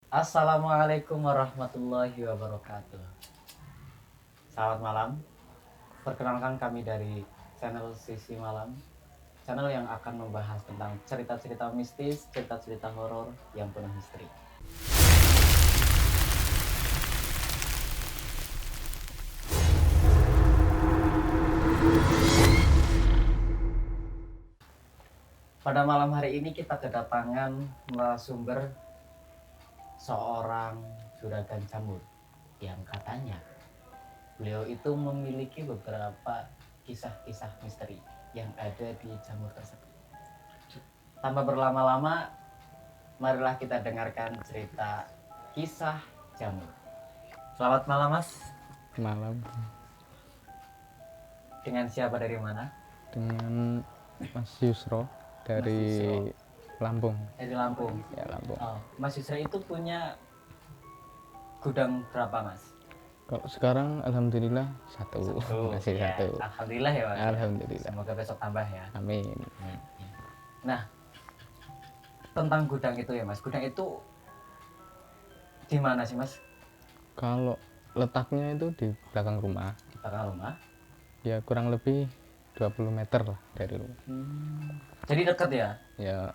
Assalamualaikum warahmatullahi wabarakatuh. Selamat malam. Perkenalkan kami dari channel Sisi Malam, channel yang akan membahas tentang cerita-cerita mistis, cerita-cerita horor yang penuh misteri. Pada malam hari ini kita kedatangan narasumber seorang juragan jamur yang katanya beliau itu memiliki beberapa kisah-kisah misteri yang ada di jamur tersebut. Tanpa berlama-lama, marilah kita dengarkan cerita kisah jamur. Selamat malam, Mas. Malam Dengan siapa dari mana? dengan Mas Yusro dari Yusro. Lampung. Dari Lampung. Ya, Lampung. Oh, Mas Yusro itu punya gudang berapa, Mas? Kalau sekarang alhamdulillah satu. Masih Ya, satu. alhamdulillah ya, Mas. Alhamdulillah. Semoga besok tambah ya. Amin. Nah, tentang gudang itu ya, Mas. Gudang itu di mana sih, Mas? Kalau letaknya itu di belakang rumah, Di belakang rumah. ya kurang lebih 20 meter lah dari rumah. Jadi dekat ya? Ya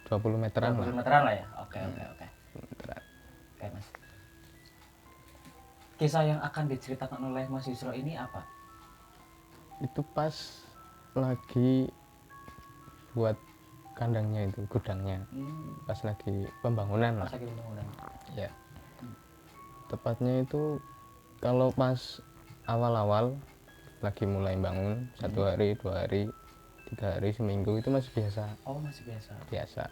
20 meteran 20 lah. meteran lah ya? Oke. 20 meteran. Oke, Mas. Kisah yang akan diceritakan oleh Mas Yusro ini apa? Itu pas lagi buat kandangnya itu, gudangnya. Pas lagi pembangunan lah. Pas lagi pembangunan. Ya. Tepatnya itu kalau pas awal-awal lagi mulai bangun, 1 hari, 2 hari, 3 hari, seminggu itu masih biasa. Oh, masih biasa. Biasa.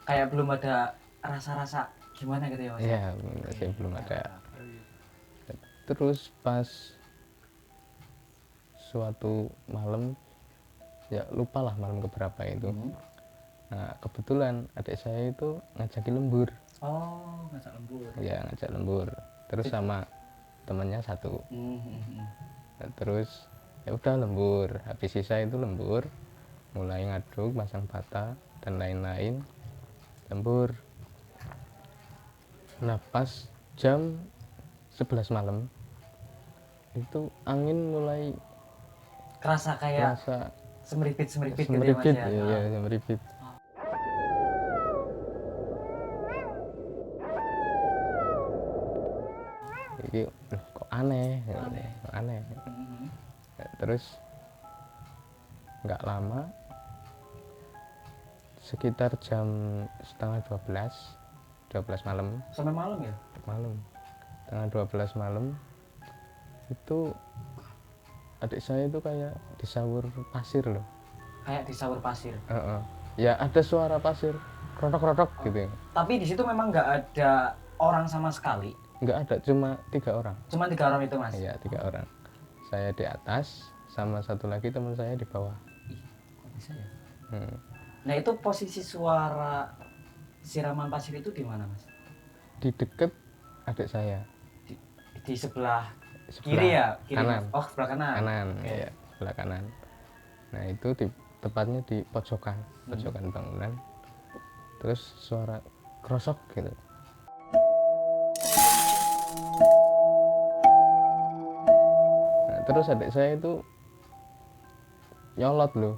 Kayak belum ada rasa-rasa gimana gitu ya, Mas? Iya, masih belum ada. Terus pas suatu malam, ya lupa lah malam keberapa itu. Nah, kebetulan adik saya itu ngajakin lembur. Oh, ngajak lembur. Ya, ngajak lembur. Terus sama temannya satu. Nah, terus ya udah lembur. Habis sisa itu lembur, mulai ngaduk, pasang bata dan lain-lain. Lembur. Nah, pas jam 11 malam itu angin mulai Kerasa kayak terasa semeripit-semeripit gitu ya, Mas semeripit, ya? ya, semeripit. Jadi kok aneh, kok aneh. Nah, terus nggak lama, sekitar jam setengah 12 malam, Sampai malam ya? setengah 12 malam itu adik saya itu kayak disawur pasir loh. Kayak di sawur pasir. Ya ada suara pasir krotok-krotok gitu. Tapi di situ memang nggak ada orang sama sekali. Nggak ada, cuma 3 orang. Cuma 3 orang itu, Mas. Iya, 3 orang. Saya di atas sama satu lagi teman saya di bawah. Ih, kok bisa ya? Hmm. Nah, itu posisi suara siraman pasir itu di mana, Mas? Di deket adik saya. Di sebelah Sebelah kiri ya? Kiri, kanan. Mas? Oh, sebelah kanan. Kanan, Oke. ya, sebelah kanan. Nah, itu tepatnya di pojokan bangunan. Terus suara krosok gitu. Nah, terus adik saya itu nyolot loh.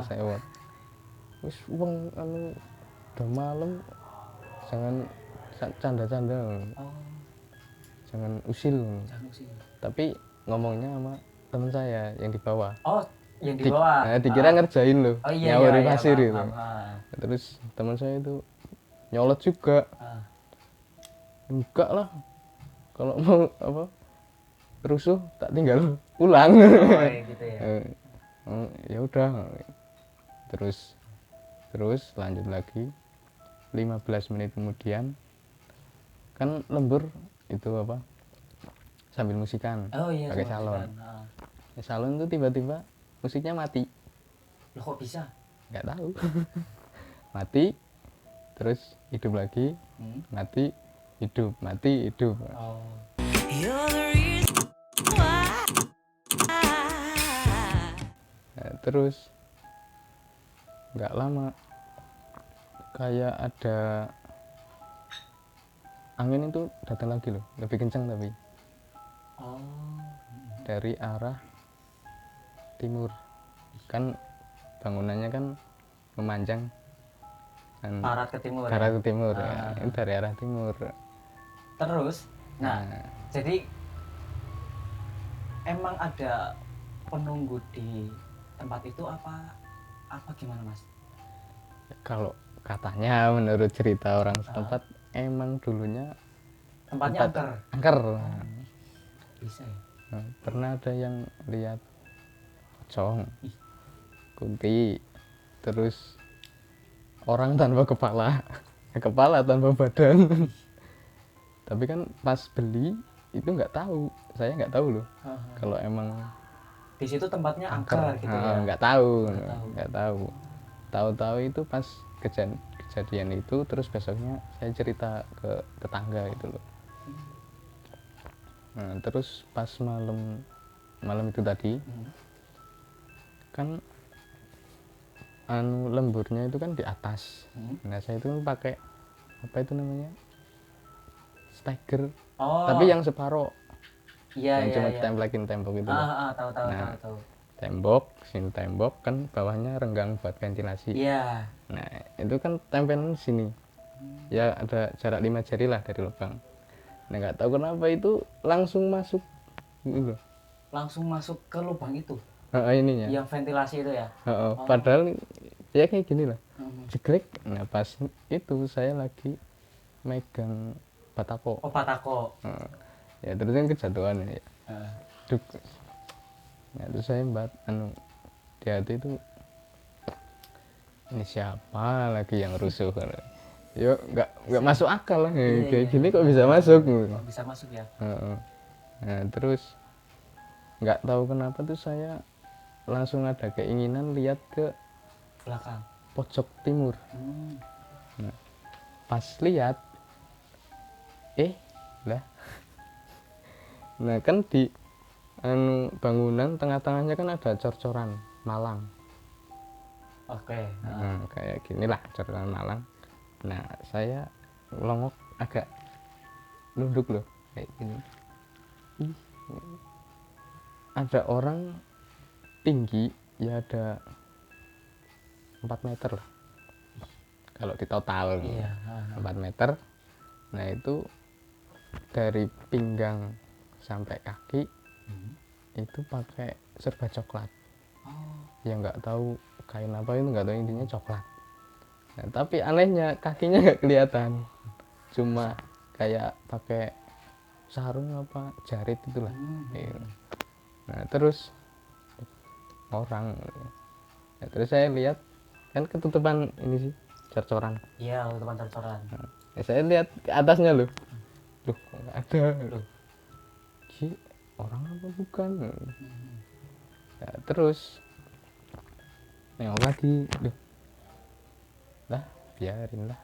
Saya nyolot. Wis wong anu udah malam, jangan canda-canda. Jangan usil. Tapi ngomongnya sama teman saya yang di bawah. Oh, yang di bawah. Dikira ngerjain loh, Oh, iya, nyawari iya, pasir paham, itu. paham. Terus teman saya itu nyolot juga. Enggak lah, kalau mau apa rusuh tak tinggal pulang. Oh, iya gitu ya. Ya udah. Terus lanjut lagi 15 menit kemudian kan lembur itu apa sambil musikan Oh iya, pakai sama salon. musikan. Salon tuh tiba-tiba musiknya mati. Loh, kok bisa? Nggak tahu. Mati terus hidup lagi. Mati hidup, mati hidup. Oh. Nah, terus nggak lama kayak ada angin itu datang lagi loh, lebih kencang tapi Oh. dari arah timur. Kan bangunannya kan memanjang kan Barat ke timur. ke arah Ya? timur ya. Ah. Itu dari arah timur. Terus, nah, Nah, jadi emang ada penunggu di tempat itu apa gimana Mas? kalau katanya menurut cerita orang Ah. setempat emang dulunya Tempatnya tempat angker. angker. Bisa ya? Nah, pernah ada yang lihat pocong, Ih. kunti, terus orang tanpa kepala, kepala tanpa badan. Tapi kan pas beli itu nggak tahu, saya nggak tahu loh kalau emang Di situ tempatnya angker angker. gitu ya. Nggak tahu, Nggak tahu. nggak tahu. Tahu-tahu itu pas kejadian itu, terus besoknya saya cerita ke tetangga itu loh. Nah, terus pas malam itu tadi kan anu lemburnya itu kan di atas. Nah, saya itu pakai apa itu namanya, steger, Oh. tapi yang separoh, Iya, yang iya, cuma iya. ditempelin tembok itu loh. Tahu. Nah. Tahu. Tembok, sini tembok kan bawahnya renggang buat ventilasi. Iya. Nah, itu kan tempelan sini. Ya ada jarak 5 jari lah dari lubang. Nah, nggak tahu kenapa itu langsung masuk gitu loh. Langsung masuk ke lubang itu. Ininya. Yang ventilasi itu ya. Padahal ya kayak gini lah. Mhm. Jegrek. Nah, pas itu saya lagi megang batako. Oh, batako. Ya terus kan kejatuhan ya. Duk. Nah, terus saya di hati itu, ini siapa lagi yang rusuh. Yo nggak masuk akal lah. Kayak gini kok bisa masuk. Kok bisa masuk ya? Nah, terus nggak tahu kenapa tuh saya langsung ada keinginan lihat ke Belakang. pojok timur. Nah, pas lihat lah. Nah, kan di bangunan tengah-tengahnya kan ada cor-coran malang. Oke. Kayak gini lah cor-coran malang. Nah, saya longok agak nunduk loh kayak gini. Ada orang tinggi ya, ada 4 meter lah kalau di total. Iya. 4 meter. Nah, itu dari pinggang sampai kaki itu pakai serba coklat. Ya nggak tahu kain apa itu, nggak tahu, intinya coklat. Nah, tapi anehnya kakinya nggak kelihatan, cuma kayak pakai sarung apa jarit itulah. Nah, terus orang, nah, terus saya lihat kan ketutupan ini sih cor-coran. Iya, teman cor-coran. Nah, saya lihat ke atasnya loh kok nggak ada loh. Orang apa bukan? Nah, terus nengok lagi, lah biarin lah.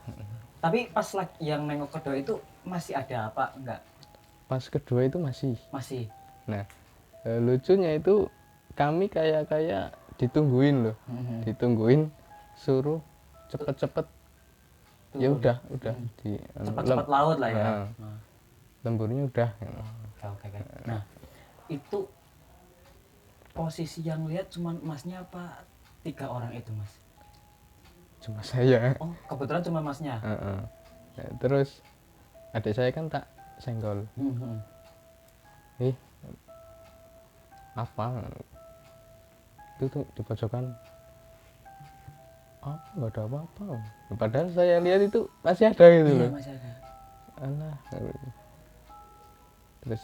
Tapi pas yang nengok kedua itu masih ada apa enggak? Pas kedua itu masih. Nah, lucunya itu kami kayak ditungguin loh. Ditungguin suruh cepet-cepet. Ya udah di cepet-cepet laut lah ya. lemburnya udah. Oke. Nah, itu posisi yang lihat cuman Masnya apa 3 orang itu, Mas? Cuma saya. Oh, kebetulan cuma Masnya. Nah, terus adik saya kan tak senggol. Apa itu tuh di pojokan, apa nggak ada apa-apa, padahal saya lihat itu masih ada gitu loh. Masih ada. Alah, terus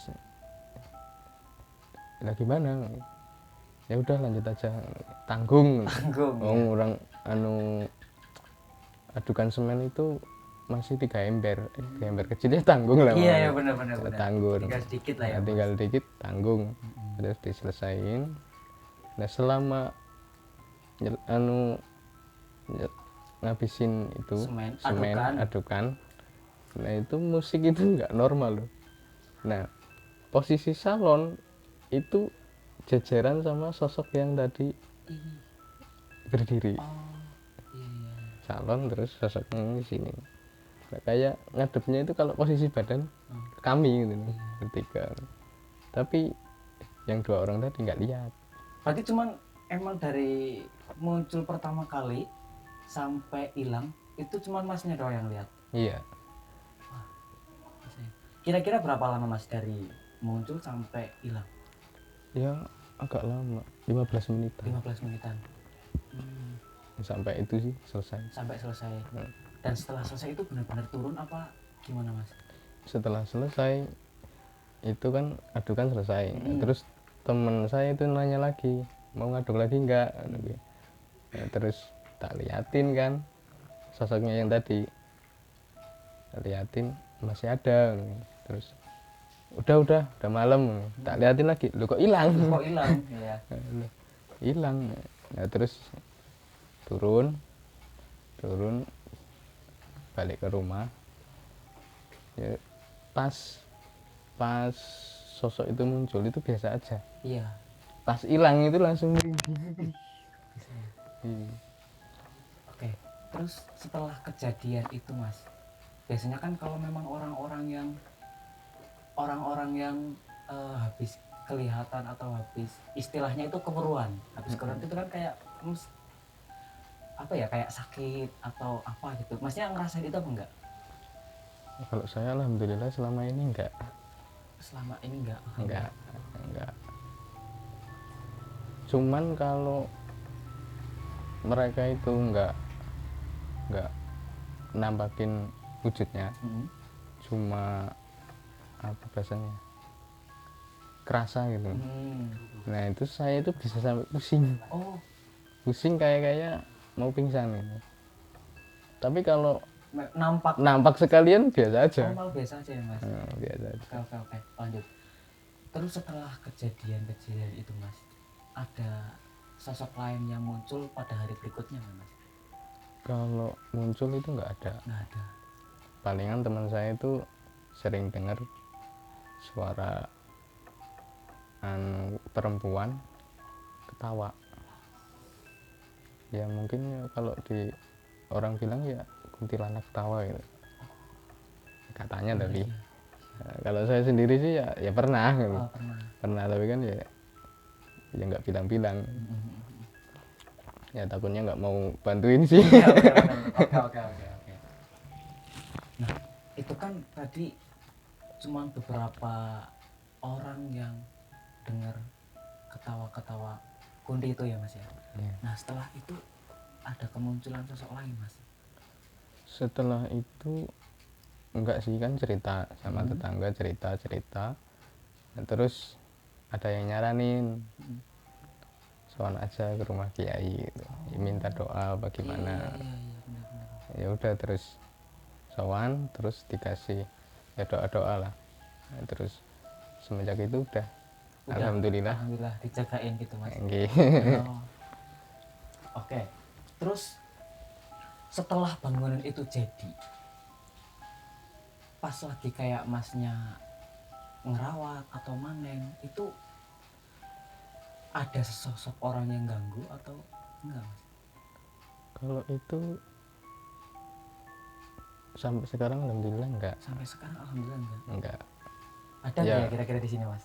lah gimana, ya udah lanjut aja, tanggung. Orang adukan semen itu masih 3 ember, ember kecil ya tanggung lah. Iya benar. Tanggung. Tinggal sedikit lah ya. Tinggal dikit tanggung. Terus diselesain. Nah, selama ngabisin itu semen adukan. Nah, itu musik itu nggak normal loh. Nah, posisi salon itu jejeran sama sosok yang tadi berdiri. Salon terus sosoknya di sini. kayak ngadepnya itu kalau posisi badan kami gitu loh, bertiga. Tapi yang 2 orang tadi nggak lihat. Berarti cuman emang dari muncul pertama kali sampai hilang itu cuman masnya doang yang lihat. Iya. Kira-kira berapa lama mas dari muncul sampai hilang? Ya agak lama, 15 menitan 15 menitan. sampai itu sih selesai. Sampai selesai. Dan setelah selesai itu benar-benar turun apa gimana mas? Setelah selesai itu kan adukan selesai. Terus teman saya itu nanya lagi, mau ngaduk lagi enggak? Ya, terus tak liatin kan sosoknya yang tadi, tak liatin masih ada. Terus udah malam, tak liatin lagi, lu kok hilang? Kok hilang? Ya. Hilang. Nah, terus turun balik ke rumah. Ya, pas sosok itu muncul itu biasa aja. Iya. Pas hilang itu langsung merinding. Oke. Terus setelah kejadian itu mas, biasanya kan kalau memang orang-orang yang habis kelihatan atau habis istilahnya itu kemeruan, habis kemeruan itu kan kayak apa ya, kayak sakit atau apa gitu. Masnya ngerasain itu apa enggak? Kalau saya alhamdulillah selama ini enggak. Selama ini enggak. Cuman Kalau mereka itu enggak nampakin wujudnya, cuma apa bahasanya, kerasa gitu. Nah itu saya itu bisa sampai pusing. Pusing kayak mau pingsan gitu. Tapi kalau nampak sekalian biasa aja. malah biasa aja ya mas. Biasa aja. Oke, lanjut. Terus setelah kejadian itu mas, ada sosok lain yang muncul pada hari berikutnya nggak mas? Kalau muncul itu nggak ada. Palingan teman saya itu sering dengar suara perempuan ketawa. Ya mungkin ya, kalau di orang bilang ya kuntilanak ketawa gitu katanya. Tapi kalau saya sendiri sih ya pernah gitu. Pernah tapi kan ya nggak bilang-bilang. Ya takutnya nggak mau bantuin sih. Oke. Nah itu kan tadi cuma beberapa orang yang dengar ketawa-ketawa kunti itu ya mas ya. Nah setelah itu ada kemunculan sosok lain mas? Setelah itu enggak sih, kan cerita sama tetangga, cerita nah, terus ada yang nyaranin soal aja ke rumah kiai gitu. Minta doa bagaimana. Ya udah terus sowan, terus dikasih ya doa lah. Nah, terus semenjak itu udah alhamdulillah dijagain gitu mas. Oke. Terus setelah bangunan itu jadi, pas lagi kayak masnya ngerawat atau manen, itu ada sosok orang yang ganggu atau enggak mas? Kalau itu sampai sekarang alhamdulillah enggak. Enggak. Ada nggak ya kira-kira di sini mas?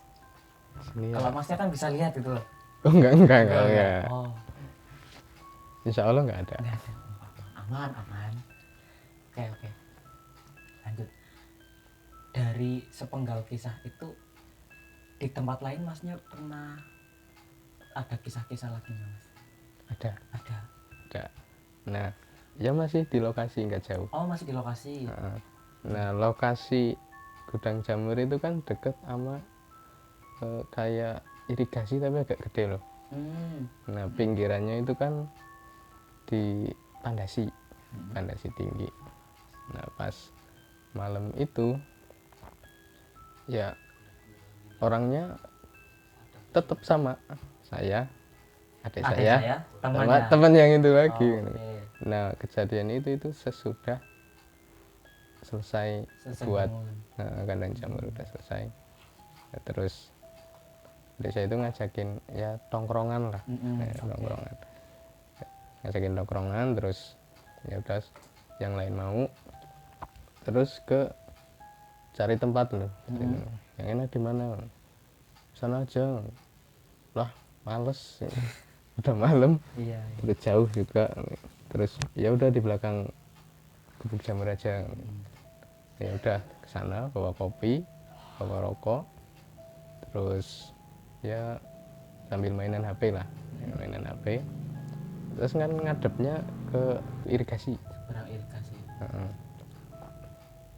Kalau masnya kan bisa lihat itu loh. Enggak. Insya Allah enggak ada. Aman. Oke. Lanjut. Dari sepenggal kisah itu, di tempat lain masnya pernah ada kisah-kisah lagi nggak mas? Ada. Nah ya masih di lokasi, nggak jauh. Masih di lokasi. Nah lokasi gudang jamur itu kan deket sama kayak irigasi tapi agak gede loh. Nah pinggirannya itu kan di pandasi tinggi. Nah pas malam itu ya orangnya tetap sama saya, adik saya teman yang itu lagi. Nah kejadian itu sesudah selesai buat kandang jamur udah selesai. Nah, terus adik saya itu ngajakin ya tongkrongan lah. Ngajakin tongkrongan, terus ya udah yang lain mau, terus ke cari tempat loh. Hmm. Yang enak di mana? Sana aja. Lah males. Udah malam, Iya. udah jauh juga. Terus ya udah di belakang Gubuk Jamur aja. Ya udah ke sana bawa kopi, bawa rokok. Terus ya sambil mainan HP lah. Mainan HP. Terus kan ngadepnya ke irigasi. Seberang irigasi. Heeh.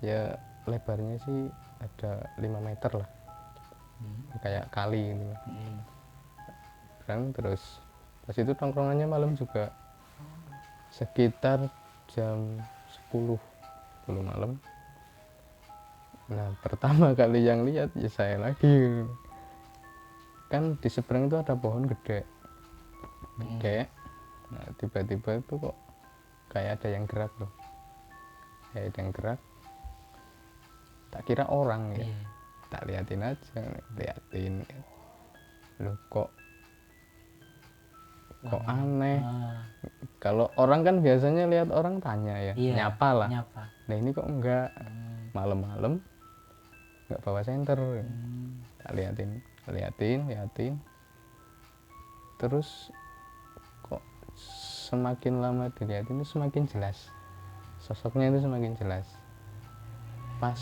Ya lebarnya sih ada 5 meter lah, kayak kali gitu. Terus pas itu tongkrongannya malam juga sekitar jam 10 malam. Nah pertama kali yang lihat ya saya lagi, kan di seberang itu ada pohon gede. Nah tiba-tiba itu kok kayak ada yang gerak loh, kayak ada yang gerak. Tak kira orang ya, tak liatin aja, liatin loh kok aneh. Kalau orang kan biasanya lihat orang tanya ya, nyapa lah. Nah ini kok enggak, malam-malam nggak bawa senter. Tak liatin, terus kok semakin lama dilihatin itu semakin jelas, sosoknya itu semakin jelas. Pas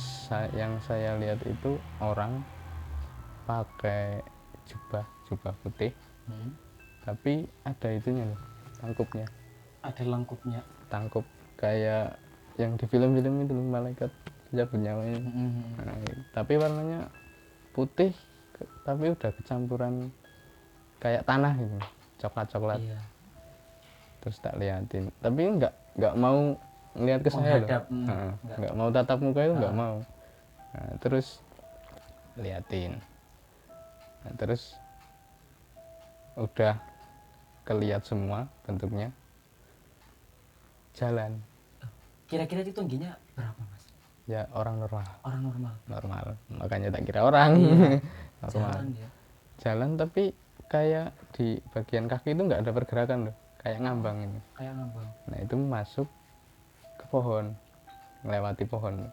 yang saya lihat itu orang pakai jubah putih, tapi ada itunya loh, tangkupnya. Ada lengkupnya. Tangkup kayak yang di film-film itu loh, malaikat cabut nyawanya. Nah, tapi warnanya putih, tapi udah kecampuran kayak tanah gitu, coklat. Terus tak liatin, tapi nggak mau ngeliat ke saya loh. Nggak mau tatap muka itu, nggak mau. Nah, terus liatin. Nah, terus udah keliat semua bentuknya, jalan. Kira-kira itu tingginya berapa mas? Ya orang normal, makanya tak kira orang. Normal jalan, tapi kayak di bagian kaki itu nggak ada pergerakan loh, kayak ngambang ini. Nah itu masuk ke pohon, melewati pohon.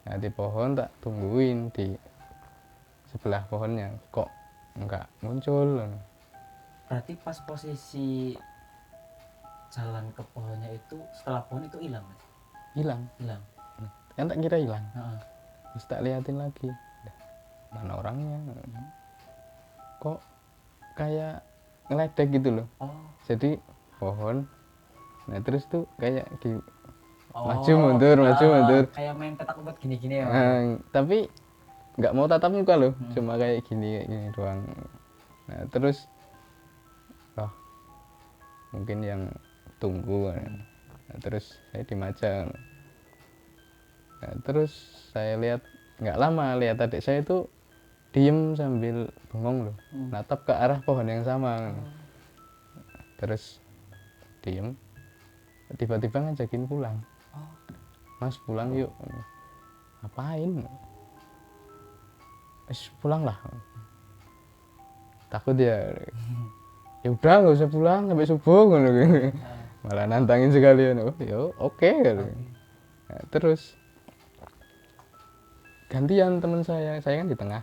Nah di pohon tak tungguin di sebelah pohonnya, kok nggak muncul. Berarti pas posisi jalan ke pohonnya itu, setelah pohon itu hilang mas? Hilang kan, tak kira hilang. Terus tak liatin lagi, mana orangnya, kok kayak ngeledek gitu loh. Jadi pohon, nah terus tuh kayak maju mundur kayak main petak umpet gini-gini ya. Tapi nggak mau tatap muka loh, cuma kayak gini doang. Nah terus mungkin yang tunggu. Nah, terus saya dimajang. Nah, terus saya lihat, nggak lama lihat adik saya itu diem sambil bengong loh, natap ke arah pohon yang sama. Terus diem, tiba-tiba ngajakin pulang. Mas pulang yuk. Ngapain? Pulang lah, takut ya. Ya udah nggak usah pulang sampai subuh. Malah nantangin sekalian. Ya oke. Nah, terus gantian teman saya kan di tengah,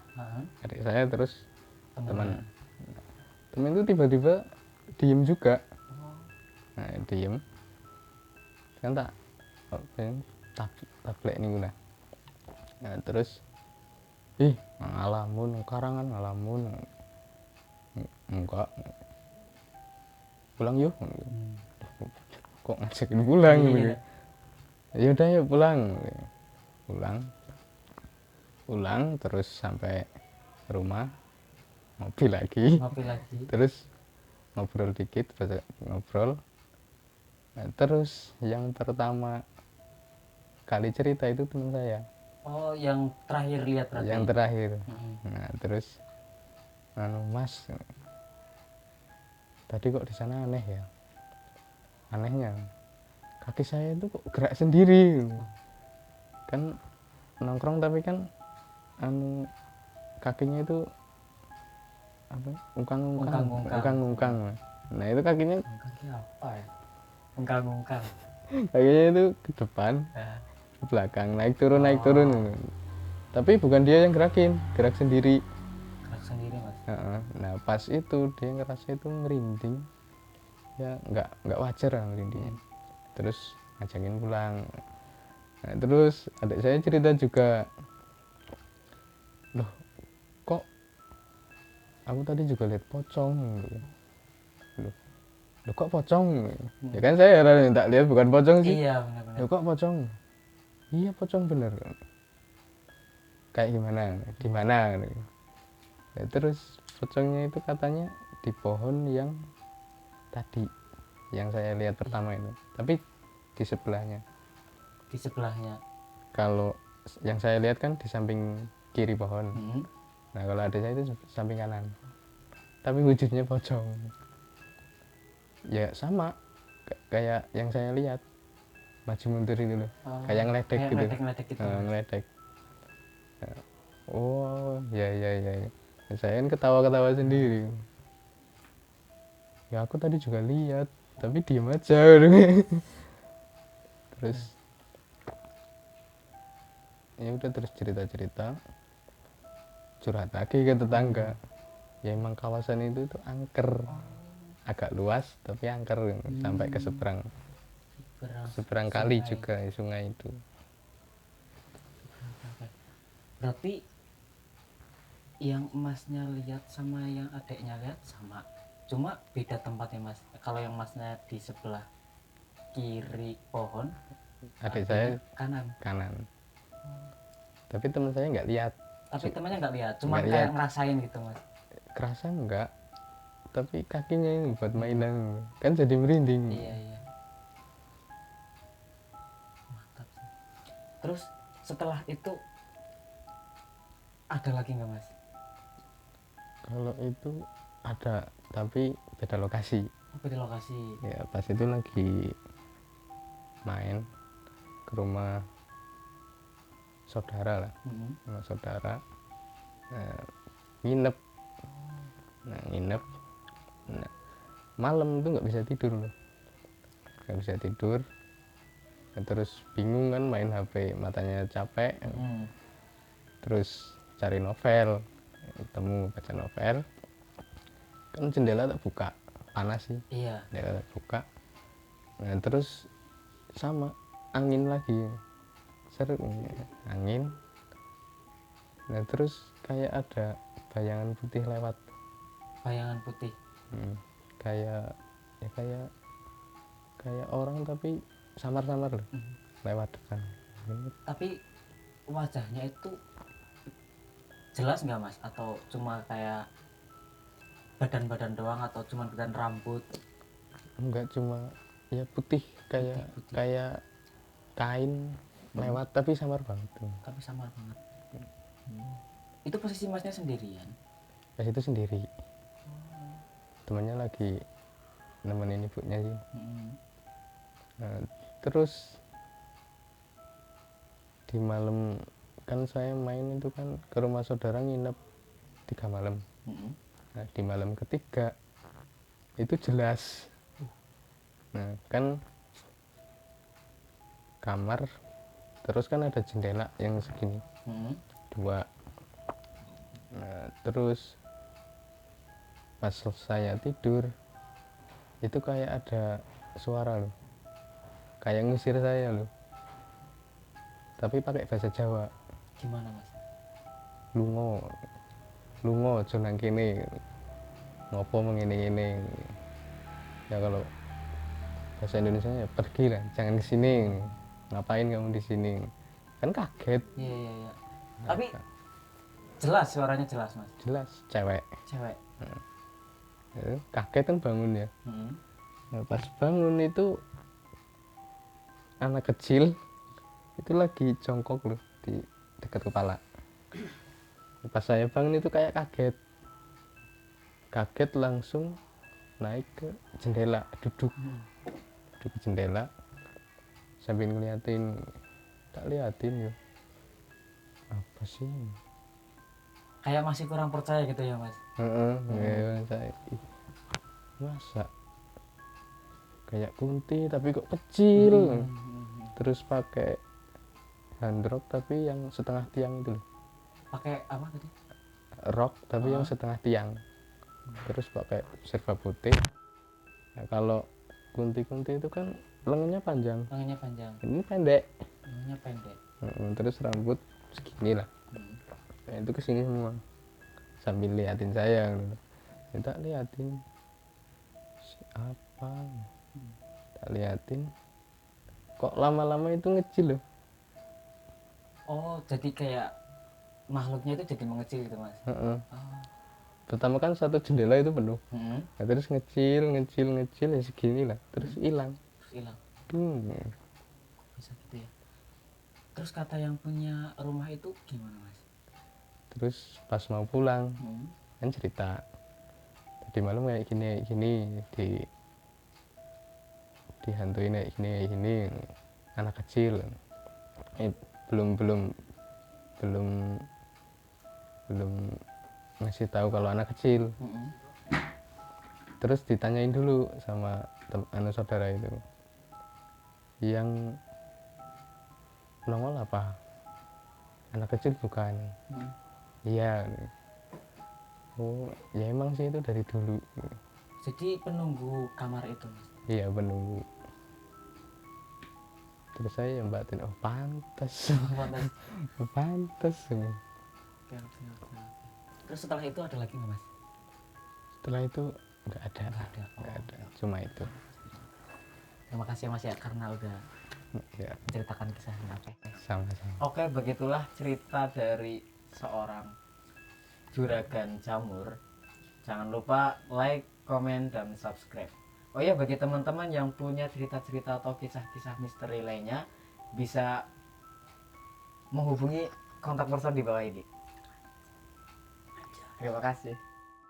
adik saya, terus teman itu tiba-tiba diem juga. Nah diem kan, tablek nih guna. Nah terus ngalamun karangan, ngalamun enggak, pulang yuk. Kok ngajakin pulang gitu. Ya udah yuk pulang terus sampai rumah ngopi lagi. Terus ngobrol dikit, ngobrol. Nah, terus yang pertama kali cerita itu teman saya. Yang terakhir lihat berarti? Yang terakhir. Nah terus mas, tadi kok di sana aneh ya. Anehnya kaki saya itu kok gerak sendiri. Kan nongkrong tapi kan kakinya itu apa, ungkang. Nah itu kakinya, kaki apa ya, ungkang. kakinya itu ke depan, ke belakang, naik turun. Tapi bukan dia yang gerakin, gerak sendiri. Gerak sendiri mas. Heeh. Nah pas itu dia ngerasa itu merinding, ya nggak wajar lah merindingnya. Terus ngajakin pulang. Nah, terus adik saya cerita juga, loh kok aku tadi juga lihat pocong gitu. Loh kok pocong? Ya kan saya heran, tak lihat bukan pocong sih. Iya benar-benar. Loh kok pocong? Iya pocong bener. Kayak gimana gitu. Ya, terus pocongnya itu katanya di pohon yang tadi yang saya lihat pertama itu, tapi di sebelahnya. Di sebelahnya. Kalau yang saya lihat kan di samping kiri pohon. Nah kalau ada saya itu samping kanan, tapi wujudnya pocong. Ya sama kayak yang saya lihat, maju mundur itu loh, kayak ngeledek gitu. Ngeledek gitu. Ngeledek. Oh ya. Saya kan ketawa sendiri. Ya aku tadi juga lihat, tapi diem aja. Terus ya udah, terus cerita curhat lagi ke tetangga. Ya emang kawasan itu tuh angker, agak luas tapi angker sampai ke seberang kali juga sungai itu. Berarti yang emasnya lihat sama yang adiknya lihat sama, cuma beda tempatnya mas. Kalau yang masnya di sebelah kiri pohon, Adik saya kanan. Tapi teman saya nggak lihat. Tapi temannya nggak lihat, cuma Nggak kayak lihat. ngerasain gitu mas. Kerasa enggak, tapi kakinya ini buat mainan kan jadi merinding. Iya. Mantap sih. Terus setelah itu ada lagi nggak mas? Kalau itu ada, tapi beda lokasi. Beda lokasi. Ya pas itu lagi main ke rumah saudara lah. Rumah saudara, nginep. Nah, malam itu nggak bisa tidur loh, Nah, terus bingung kan, main HP, matanya capek. Terus cari novel, ketemu baca novel, kan jendela tak buka, panas sih. Iya. Jendela tak buka. Nah terus sama angin lagi, seru angin. Nah terus kayak ada bayangan putih lewat. Bayangan putih. Kayak orang tapi samar-samar loh, lewat depan. Tapi wajahnya itu jelas nggak mas? Atau cuma kayak badan-badan doang, atau cuma badan rambut? Enggak, cuma ya putih kayak kain lewat, tapi samar banget tuh. Tapi samar banget. Itu posisi masnya sendirian? Pas itu sendiri. Temannya lagi nemenin ibunya sih. Nah, terus di malam kan saya main itu kan ke rumah saudara, nginep 3 malam. Nah di malam ketiga itu jelas. Nah kan kamar, terus kan ada jendela yang segini, 2. Nah terus pas saya tidur itu kayak ada suara loh, kayak ngusir saya loh, tapi pakai bahasa Jawa. Gimana mas? Lungo aja nang kene, ngopo mengene-ngene. Ya kalau bahasa Indonesia ya pergi lah, jangan kesini, ngapain kamu di sini, kan kaget. Iya. Tapi jelas, suaranya jelas mas? Jelas cewek. Ya, kaget kan bangun ya. Nah, pas bangun itu anak kecil itu lagi jongkok loh di dekat kepala. Pas saya bangun itu kayak kaget langsung naik ke jendela, duduk di jendela sambil ngeliatin, tak liatin ya apa sih, Kayak masih kurang percaya gitu ya mas? Ya, saya masa kayak kunti tapi kok kecil. Terus pakai handrok tapi yang setengah tiang itu loh. Pakai apa tadi? Rok tapi yang Oh. setengah tiang, terus pakai serba putih. Nah, kalau kunti-kunti itu kan lengannya panjang, Lengannya panjang, ini pendek. lengannya pendek. Terus rambut segini lah. Nah, itu kesini semua sambil liatin saya gitu. Ya, tak liatin siapa, tak liatin kok lama-lama itu ngecil loh. Oh, jadi kayak makhluknya itu jadi mengecil gitu mas. Heeh. Oh. Pertama kan satu jendela itu penuh. Mm-mm. Nah, terus ngecil ya segini lah, terus hilang. Terus hilang. Hmm. Bisa gitu ya. Terus kata yang punya rumah itu gimana mas? Terus pas mau pulang Hmm. kan cerita tadi malam kayak gini dihantuin kayak gini anak kecil. Belum belum belum belum ngasih tahu kalau anak kecil. Mm-mm. Terus ditanyain dulu sama saudara itu, yang nongol apa, anak kecil bukan? Mm. Iya. Oh ya emang sih itu dari dulu. Jadi penunggu kamar itu mas. Iya penunggu. Terus saya yang batin, oh pantas. Pantas. Pantas. Oke, oke, oke. Terus setelah itu ada lagi nggak mas? Setelah itu nggak ada. Nggak ada. Oh, Nggak ada, ya. cuma itu. Terima kasih mas ya karena udah Ya menceritakan kisahnya. Oke. sama-sama. Oke, begitulah cerita dari seorang juragan jamur. Jangan lupa like, komen, dan subscribe. Oh ya, bagi teman-teman yang punya cerita-cerita atau kisah-kisah misteri lainnya, bisa menghubungi kontak person di bawah ini. Terima kasih.